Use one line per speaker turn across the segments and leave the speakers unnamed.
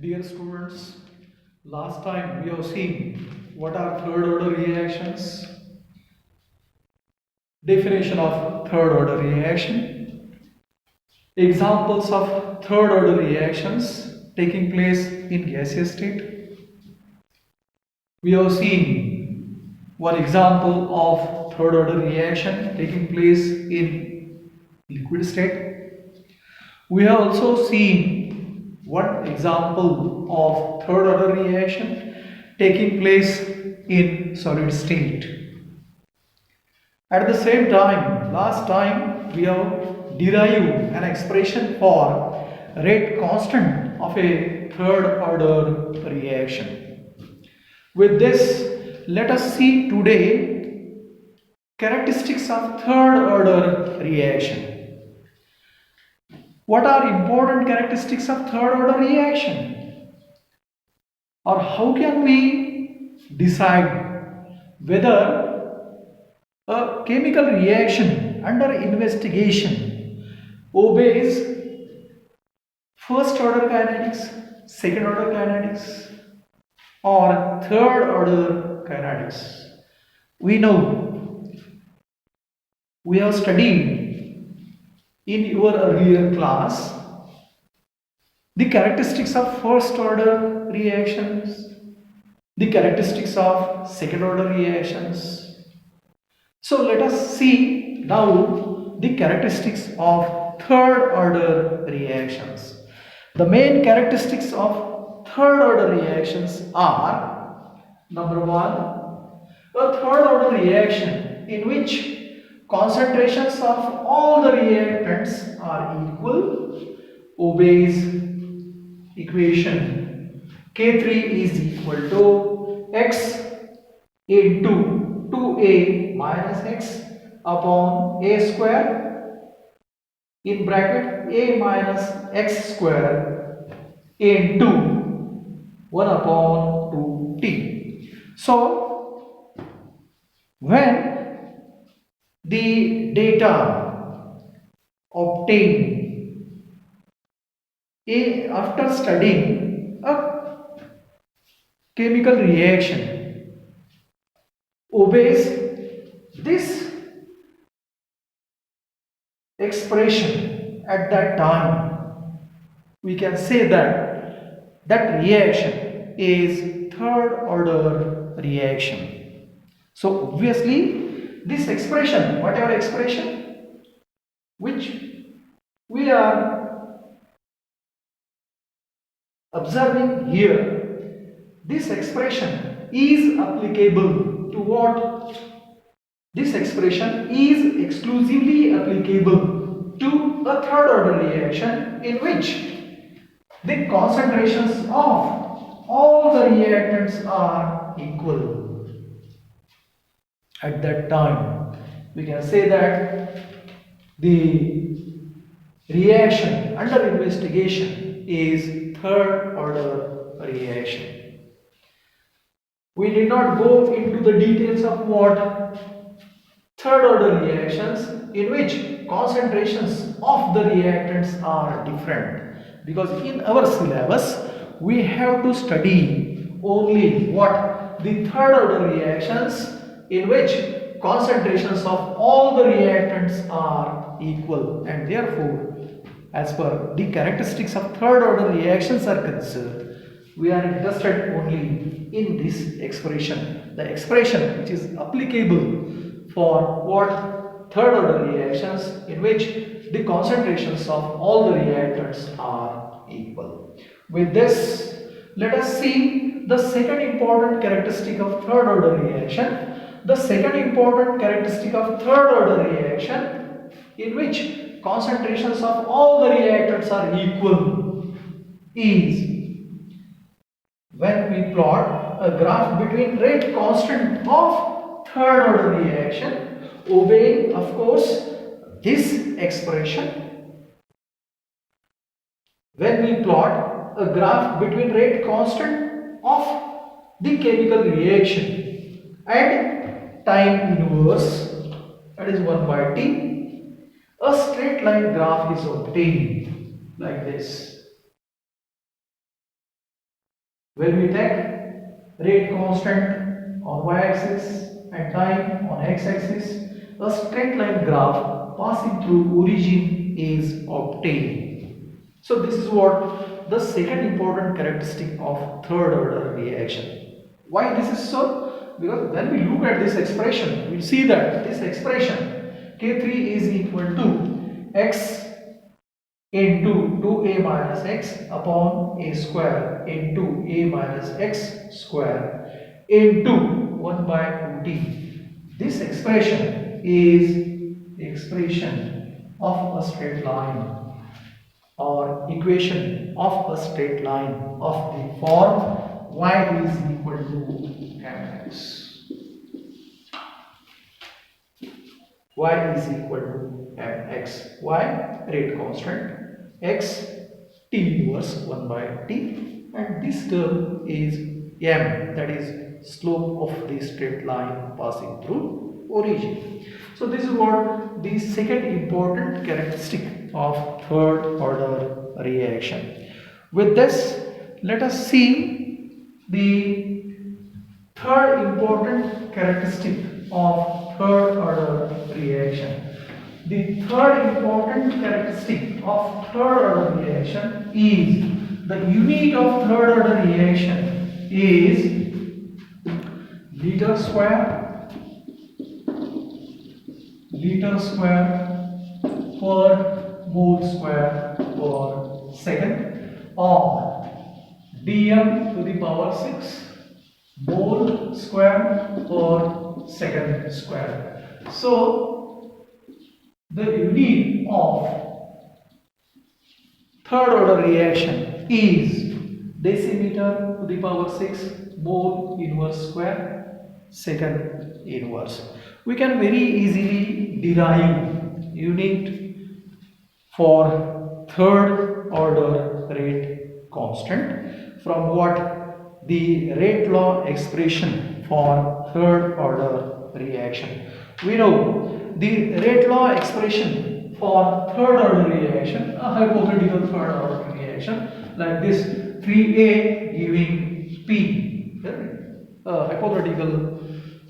Dear students, last time we have seen what are third order reactions, definition of third order reaction, examples of third order reactions taking place in gaseous state. We have seen one example of third order reaction taking place in liquid state. We have also seen one example of third order reaction taking place in solid state. At the same time, last time we have derived an expression for rate constant of a third order reaction. With this, let us see today characteristics of third order reaction. What are important characteristics of third order reaction? Or how can we decide whether a chemical reaction under investigation obeys first order kinetics, second order kinetics, or third order kinetics? We know, we have studied in your earlier class the characteristics of first order reactions, the characteristics of second order reactions. So let us see now the characteristics of third order reactions. The main characteristics of third order reactions are: number one, a third order reaction in which concentrations of all the reactants are equal obeys equation K3 is equal to X into 2A minus X upon A square in bracket A minus X square into 1 upon 2T. So, when the data obtained after studying a chemical reaction obeys this expression at that time, we can say that that reaction is third order reaction. So obviously this expression, whatever expression which we are observing here, this expression is applicable to what? This expression is exclusively applicable to a third order reaction in which the concentrations of all the reactants are equal. At that time, we can say that the reaction under investigation is third order reaction. We did not go into the details of what third order reactions in which concentrations of the reactants are different, because in our syllabus we have to study only what the third order reactions in which concentrations of all the reactants are equal, and therefore as per the characteristics of third order reactions are concerned, we are interested only in this expression, the expression which is applicable for what? Third order reactions in which the concentrations of all the reactants are equal. With this, let us see the second important characteristic of third order reaction. The second important characteristic of third order reaction in which concentrations of all the reactants are equal is when we plot a graph between rate constant of third order reaction obeying, of course, this expression. When we plot a graph between rate constant of the chemical reaction and time inverse, that is 1 by T, a straight line graph is obtained like this. When we take rate constant on y-axis and time on x-axis, a straight line graph passing through origin is obtained. So this is what the second important characteristic of third order reaction. Why this is so? Because when we look at this expression, we see that this expression K3 is equal to x into 2a minus x upon a square into a minus x square into 1 by 2t. This expression is the expression of a straight line or equation of a straight line of the form y is equal to mx. Y is equal to mx. Y rate constant, x t inverse 1 by t, and this term is m, that is slope of the straight line passing through origin. So this is what the second important characteristic of third order reaction. With this, let us see the third important characteristic of third order reaction. The third important characteristic of third order reaction is the unit of third order reaction is liter square per mole square per second, or dm to the power 6 mole square per second square. So the unit of third order reaction is decimeter to the power 6 mole inverse square second inverse. We can very easily derive unit for third order rate constant from what? The rate law expression for third order reaction. We know the rate law expression for third order reaction, a hypothetical third order reaction like this: 3a giving p, a hypothetical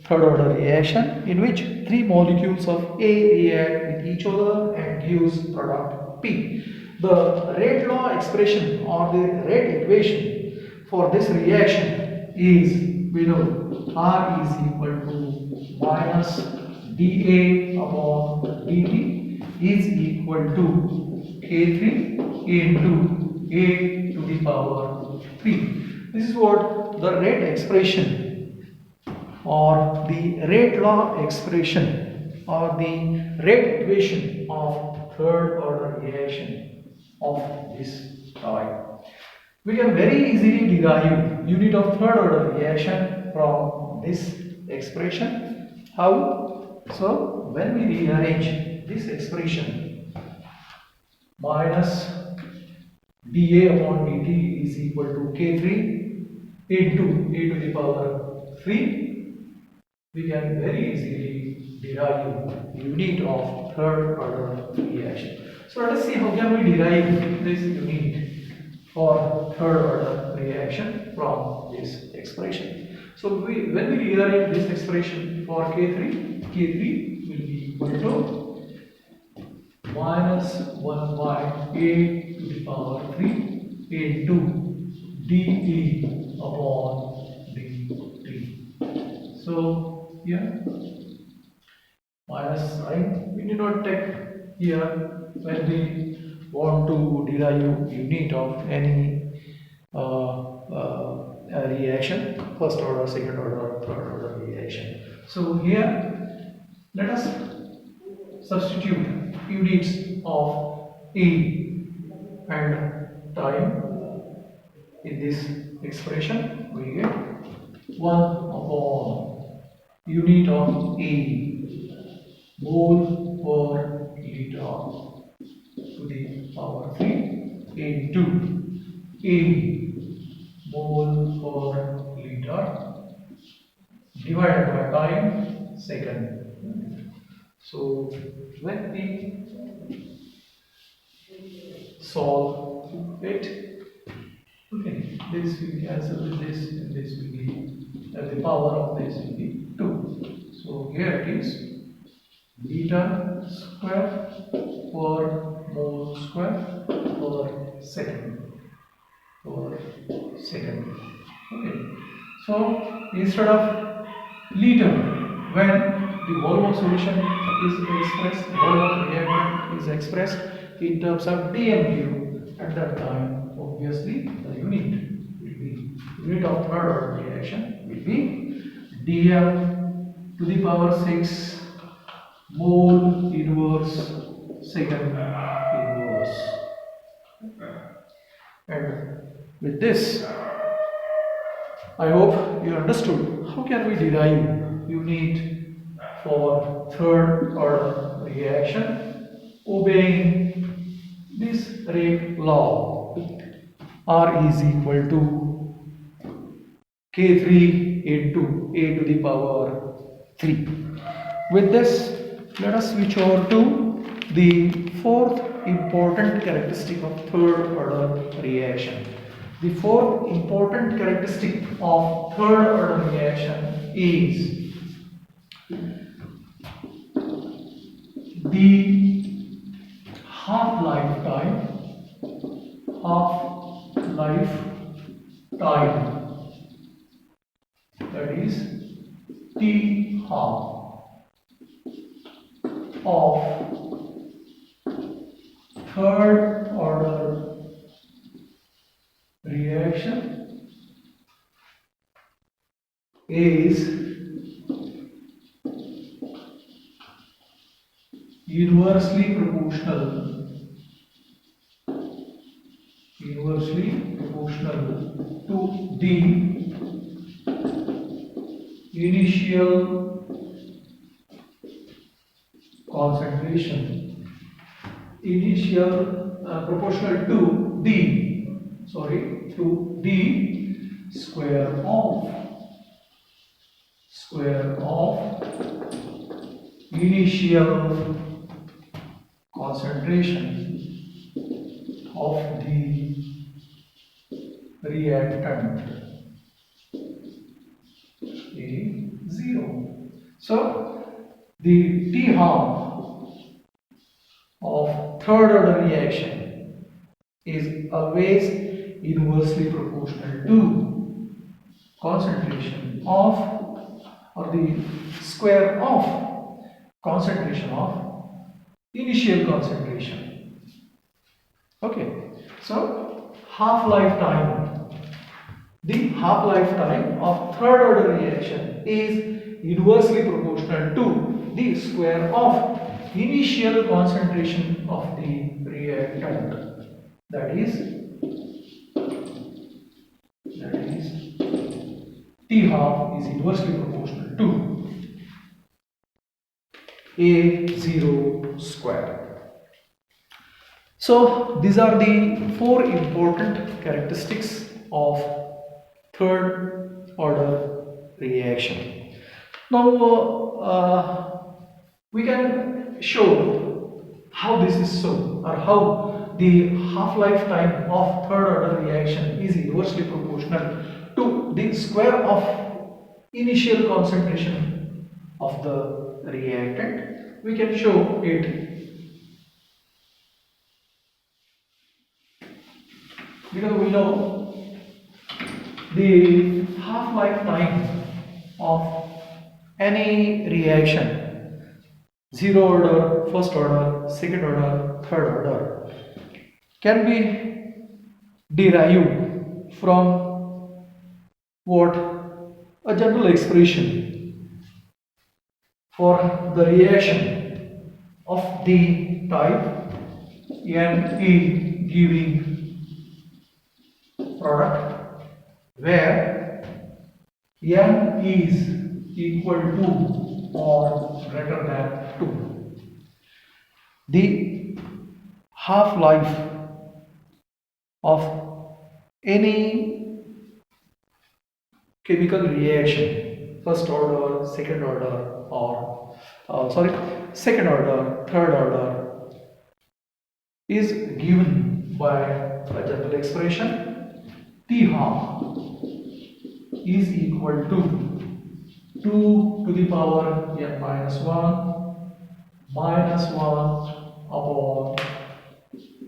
third order reaction in which three molecules of A react with each other and gives product P. The rate law expression or the rate equation for this reaction is, we know, R is equal to minus dA upon dt is equal to K3 into A to the power 3. This is what the rate expression or the rate law expression or the rate equation of third order reaction of this type. We can very easily derive unit of third order reaction from this expression. How? So when we rearrange this expression, minus dA upon dt is equal to K3 into A to the power 3, we can very easily derive unit of third order reaction. So let us see how can we derive this unit for third order reaction from this expression. So when we rearrange this expression for K3 will be equal to minus 1 by A to the power 3 into dE upon dt. So here minus sign we do not take here when we want to derive unit of any reaction, first order, second order, third order reaction. So here let us substitute units of A and time in this expression. We get 1 upon unit of A mole per liter to the power 3 into A mole per liter divided by time second. So when we solve it, okay, This will cancel with this, and this will be, the power of this will be 2. So here it is liter square per mole square per second. Okay. So instead of liter, when the volume of solution is expressed, volume of reactant is expressed in terms of dmQ, at that time, obviously the unit of third order reaction will be dm to the power 6 mole inverse second inverse. And with this, I hope you understood how can we derive unit for third order reaction obeying this rate law. R is equal to K3 into a to the power 3. With this, let us switch over to the fourth important characteristic of third order reaction. The fourth important characteristic of third order reaction is the half-life time. That is T half of third order reaction is inversely proportional to the initial concentration, proportional to the square of initial concentration of the reactant A0. So the T half of third order reaction is always inversely proportional to concentration of, or the square of concentration of initial concentration. Okay, so the half-life time of third order reaction is inversely proportional to the square of initial concentration of the reactant. That is T half is inversely proportional to A0 square. So these are the four important characteristics of third order reaction. Now we can show how this is so, or how the half-life time of third order reaction is inversely proportional to the square of initial concentration of the reactant. We can show it because we know the half-life time of any reaction, zero order, first order, second order, third order, can be derived from what? A general expression for the reaction of the type Ne giving product, where N is equal to or greater than 2. The half-life of any chemical reaction, first order, second order, or second order, third order, is given by a general expression T half is equal to 2 to the power n minus 1 minus 1 upon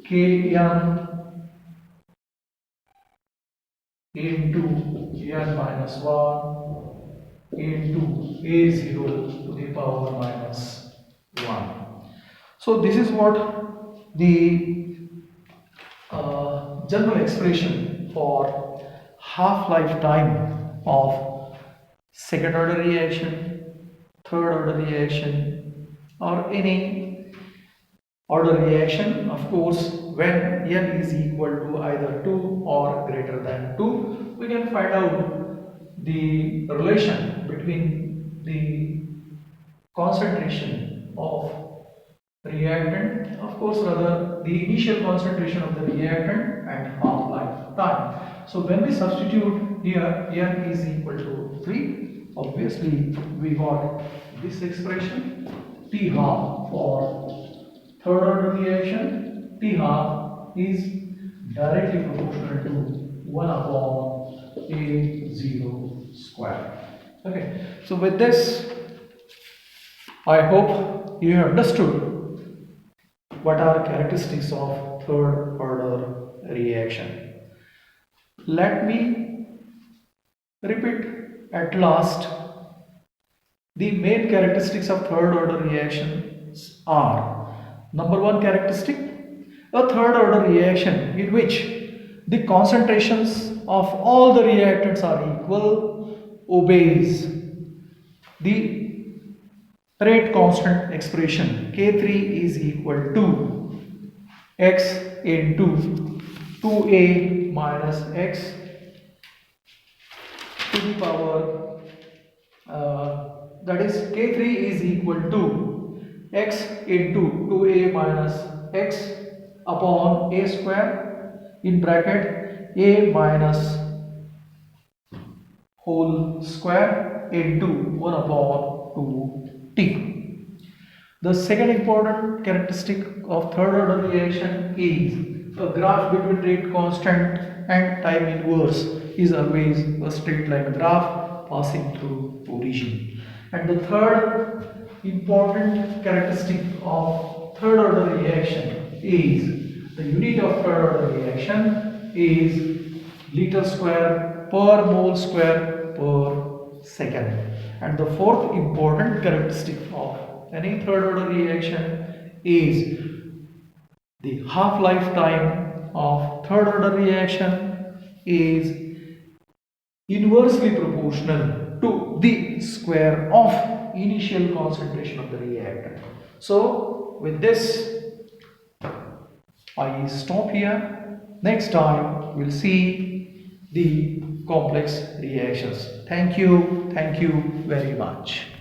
kn into n minus 1 into a0 to the power minus 1. So this is what the general expression for half-life time of second order reaction, third order reaction, or any order reaction, of course, when n is equal to either 2 or greater than 2, we can find out the relation between the concentration of reactant, of course, rather the initial concentration of the reactant and half-life time. So when we substitute here n is equal to 3, obviously we got this expression T half for third order reaction. T half is directly proportional to 1 upon A0 square. Okay, so with this, I hope you have understood what are characteristics of third order reaction. Let me repeat at last. The main characteristics of third order reactions are: number one characteristic, a third order reaction in which the concentrations of all the reactants are equal obeys the rate constant expression. K3 is equal to x into 2a minus x to the power, that is K3 is equal to x into 2a minus x upon a square in bracket a minus whole square into 1 upon 2t. The second important characteristic of third order reaction is a graph between rate constant and time inverse is always a straight line graph passing through origin. And the third important characteristic of third order reaction is the unit of third order reaction is liter square per mole square per second. And the fourth important characteristic of any third order reaction is the half-life time of third order reaction is inversely proportional to the square of initial concentration of the reactant. So with this I stop here. Next time we'll see the complex reactions. Thank you very much.